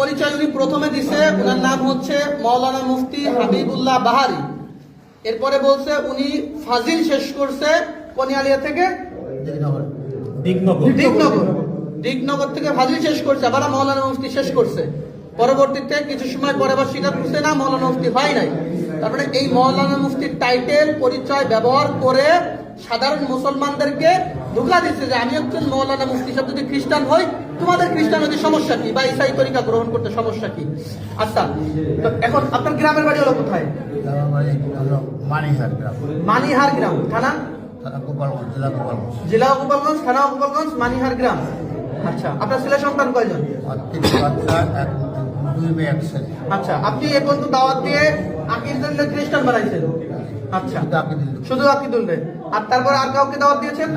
পরিচয় উনি প্রথমে দিছে, ওনার নাম হচ্ছে মাওলানা মুফতি হাবিবুল্লাহ বাহারি। এরপরে বলছে উনি ফাজিল শেষ করছে কোনিয়ালিয়া থেকে দিগনগর থেকে ফাজিল শেষ করছে, আবার মাওলানা মুফতি শেষ করছে। পরবর্তীতে কিছু সময় পরে আবার স্বীকার করছে না মাওলানা মুফতি হয় নাই। তারপরে এই মাওলানা মুফতির টাইটেল পরিচয় ব্যবহার করে সাধারণ মুসলমানদেরকে ধোঁকা দিচ্ছে যে আমি একজন মাওলানা মুফতি সাহেব যদি খ্রিস্টান হই, তোমাদের খ্রিস্টান হতে সমস্যা কি, বা ইসাই তরিকা গ্রহণ করতে সমস্যা কি? আচ্ছা, এখন আপনার গ্রামের বাড়ি হলো কোথায়? মানিহার গ্রাম, থানা জেলা গোপালগঞ্জ, থানা গোপালগঞ্জ, মানিহার গ্রাম। আচ্ছা, আপনার ছেলে সন্তান কয়জন? আচ্ছা, আপনি এখন তো দাওয়াত দিয়ে আকিদুল্লাহ খ্রিস্টান বানাইছেন। আচ্ছা, শুধু আকিদুল্লাহ, আর তারপর আর কাউকে দাওয়াত দিয়েছেন?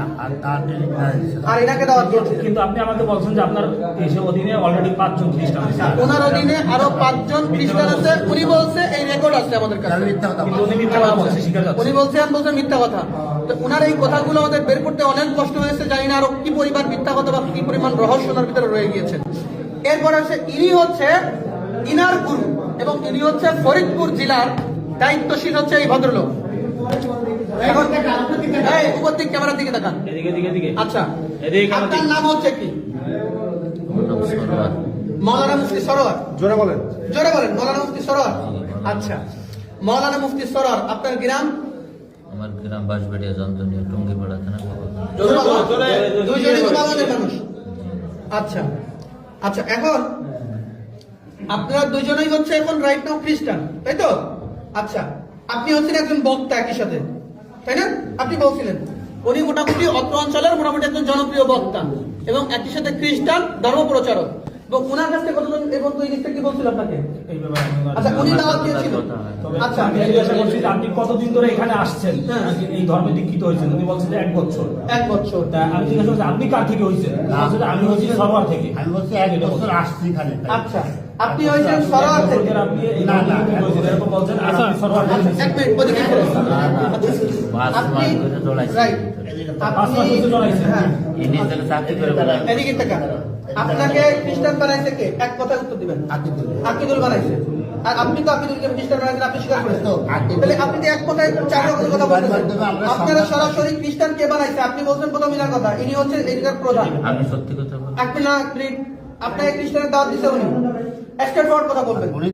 আর এনাকে দাওয়াত দিয়েছেন। কিন্তু আপনি আমাকে বলছেন যে আপনার দেশের অধীনে অলরেডি 5 জন খ্রিস্টান আছে। ওনার অধীনে আরো 5 জন খ্রিস্টান আছে। উনি বলছে এই রেকর্ড আছে আমাদের কাছে। উনি মিথ্যা কথা বলছে, স্বীকার করছে। উনি বলছেন মিথ্যা কথা। তো ওনার এই কথাগুলো আমাদের বের করতে অনেক কষ্ট হয়েছে। জানি না আরো কি পরিমাণ মিথ্যা কথা বা কি পরিমাণ রহস্য ওনার ভিতরে রয়ে গিয়েছে। এরপর আছে ইনি হচ্ছে ইনার গুরু, এবং ইনি হচ্ছে ফরিদপুর জেলার দায়িত্বশীল হচ্ছে এই ভদ্রলোক। এখন উপস্থিত ক্যামেরার দিকে তাকান। আচ্ছা, আপনার নাম হচ্ছে কি? মাওলানা মুফতি সরোয়ার। জোরে বলেন মাওলানা মুফতি সরোয়ার। আচ্ছা, মাওলানা মুফতি সরোয়ার, আপনার গ্রাম? আমার গ্রাম বাঁশবাড়িয়া, যন্ত্রণীয় টঙ্গিপাড়া থানা। দুইজনই গোপালগঞ্জের মানুষ। আচ্ছা আচ্ছা, এখন আপনারা দুইজনেই হচ্ছে এখন রাইট নাও খ্রিস্টান, তাই তো? আচ্ছা, আপনি হচ্ছেন একজন বক্তা একই সাথে, তাই না? আপনি বলছিলেন উনি মোটামুটি অত্র অঞ্চলের মোটামুটি একজন জনপ্রিয় বক্তা এবং একই সাথে খ্রিস্টান ধর্ম প্রচারক। এবং ওনার কাছ থেকে কতজন এবং এই জিনিসটা কি বলছিল আপনাকে? আচ্ছা, উনি দাওয়াত দিয়েছিলেন। আচ্ছা, আমি জিজ্ঞাসা করছি যে আপনি কতদিন ধরে এখানে আসছেন, এই ধর্মে দীক্ষিত হয়েছেন? উনি বলছেন যে 1 বছর। 1 বছর। তা আমি জিজ্ঞাসা করছি আপনি কার থেকে হয়েছেন? আমি হচ্ছি সরোয়ার থেকে। আমি বলছি 1 বছর আসছি এখানে। আচ্ছা, আপনি হয়েছেন সরোয়ার থেকে? আপনি এরকম বলছেন আর আপনি সরোয়ার থেকে। এক মিনিট, ওদিকে ফেরত। আপনি রাইট, এদিকে তাকান। আপনাকে খ্রিস্টান বানাইছে কে? এক কথায় উত্তর দিবেন। আকিদুল বানাইছে। আর আপনি তো আকিদুলকে খ্রিস্টান বানাইছেন, আপনি স্বীকার করেছেন। তাহলে আপনি যে এক কথায় 4 রকমের কথা বলতেছেন। আপনারা সরাসরি খ্রিস্টান কে বানাইছে আপনি বলছেন প্রথম ইনার কথা। ইনি হচ্ছে এদিকের প্রধান। আমি সত্যি কথা বলছি। আপনি না, আপনাকে খ্রিস্টানের দাওয়াত দিছে উনি। স্ট্রেট ফরওয়ার্ড কথা বলবেন।